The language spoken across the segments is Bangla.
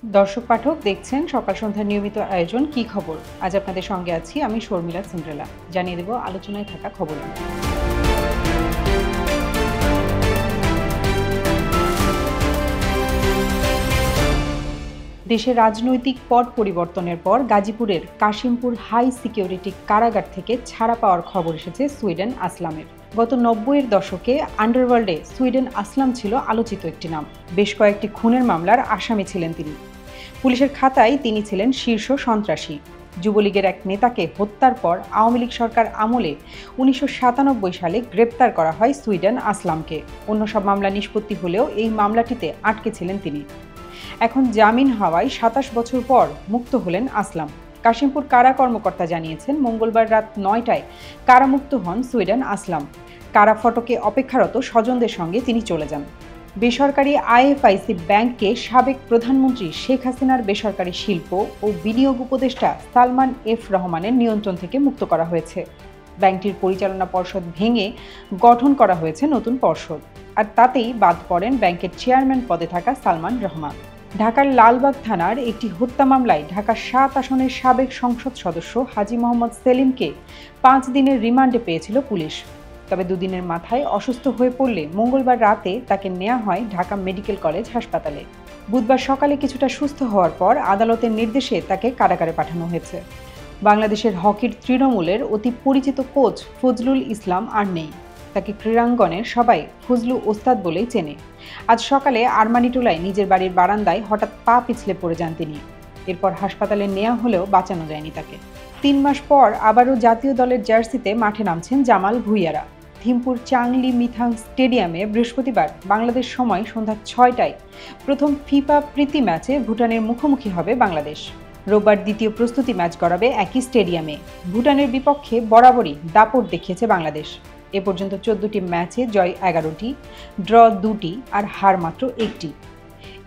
দর্শক পাঠক দেখছেন সকাল সন্ধ্যার নিয়মিত আয়োজন কি খবর। আজ আপনাদের সঙ্গে আছি আমি শর্মিলা সিন্ড্রেলা। জানিয়ে দেব আলোচনায় থাকা খবরগুলো। দেশের রাজনৈতিক পট পরিবর্তনের পর গাজীপুরের কাশিমপুর হাই সিকিউরিটি কারাগার থেকে ছাড়া পাওয়ার খবর এসেছে সুইডেন আসলামের। গত ৯০-এর দশকে আন্ডারওয়ার্ল্ডে সুইডেন আসলাম ছিল আলোচিত একটি নাম। বেশ কয়েকটি খুনের মামলার আসামি ছিলেন তিনি। পুলিশের খাতায় তিনি ছিলেন শীর্ষ সন্ত্রাসী। যুবলীগের এক নেতাকে হত্যার পর আওয়ামী লীগ সরকার আমলে ১৯৯৭ সালে গ্রেপ্তার করা হয় সুইডেন আসলামকে। অন্য সব মামলা নিষ্পত্তি হলেও এই মামলাটিতে আটকে ছিলেন তিনি। এখন জামিন হওয়ায় ২৭ বছর পর মুক্ত হলেন আসলাম। কাশিমপুর কারা কর্মকর্তা জানিয়েছেন, মঙ্গলবার রাত ৯টায় কারামুক্ত হন সুইডেন আসলাম। কারা ফটকে অপেক্ষারত স্বজনদের সঙ্গে তিনি চলে যান। বেসরকারি আইএফআইসি ব্যাংককে সাবেক প্রধানমন্ত্রী শেখ হাসিনার বেসরকারি শিল্প ও বিনিয়োগ উপদেষ্টা সালমান এফ রহমানের নিয়ন্ত্রণ থেকে মুক্ত করা হয়েছে। ব্যাংকটির পরিচালনা পর্ষদ ভেঙে গঠন করা হয়েছে নতুন পর্ষদ, আর তাতেই বাদ পড়েন ব্যাংকের চেয়ারম্যান পদে থাকা সালমান রহমান। ঢাকার লালবাগ থানার একটি হত্যা মামলায় ঢাকা ৭ আসনের সাবেক সংসদ সদস্য হাজী মোহাম্মদ সেলিমকে ৫ দিনের রিমান্ডে পেয়েছিল পুলিশ। তবে দুদিনের মাথায় অসুস্থ হয়ে পড়লে মঙ্গলবার রাতে তাকে নেওয়া হয় ঢাকা মেডিকেল কলেজ হাসপাতালে। বুধবার সকালে কিছুটা সুস্থ হওয়ার পর আদালতের নির্দেশে তাকে কারাগারে পাঠানো হয়েছে। বাংলাদেশের হকির তৃণমূলের অতি পরিচিত কোচ ফজলুল ইসলাম আর নেই। তাকে ক্রীড়াঙ্গনের সবাই ফজলু ওস্তাদ বলেই চেনে। আজ সকালে আরমানিটোলায় নিজের বাড়ির বারান্দায় হঠাৎ পা পিছলে পড়ে যান তিনি। এরপর হাসপাতালে নেওয়া হলেও বাঁচানো যায়নি তাকে। ৩ মাস পর আবারও জাতীয় দলের জার্সিতে মাঠে নামছেন জামাল ভুঁইয়ারা। থিমপুর চাংলি মিথাং স্টেডিয়ামে বৃহস্পতিবার বাংলাদেশ সময় সন্ধ্যা ৬টায় প্রথম ফিফা প্রীতি ম্যাচে ভুটানের মুখোমুখি হবে বাংলাদেশ। রোববার দ্বিতীয় প্রস্তুতি ম্যাচ গড়াবে একই স্টেডিয়ামে। ভুটানের বিপক্ষে বরাবরই দাপট দেখিয়েছে বাংলাদেশ। এ পর্যন্ত ১৪টি ম্যাচে জয় ১১টি, ড্র ২টি আর হার মাত্র ১টি।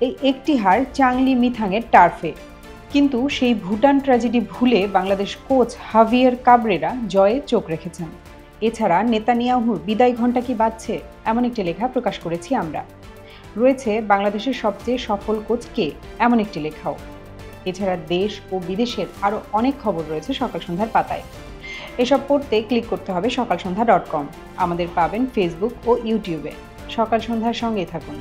এই একটি হার চাংলি মিথাংয়ের টার্ফে। কিন্তু সেই ভুটান ট্র্যাজেডি ভুলে বাংলাদেশ কোচ হাভিয়ের কাবরেরা জয়ে চোখ রেখেছেন। এছাড়া নেতানিয়াহুর বিদায় ঘণ্টা কি বাজছে, এমন একটি লেখা প্রকাশ করেছি আমরা। রয়েছে বাংলাদেশের সবচেয়ে সফল কোচ কে, এমন একটি লেখাও। এছাড়া দেশ ও বিদেশের আরও অনেক খবর রয়েছে সকাল সন্ধ্যার পাতায়। এসব পড়তে ক্লিক করতে হবে সকালসন্ধ্যা.com। আমাদের পাবেন ফেসবুক ও ইউটিউবে। সকাল সন্ধ্যার সঙ্গেই থাকুন।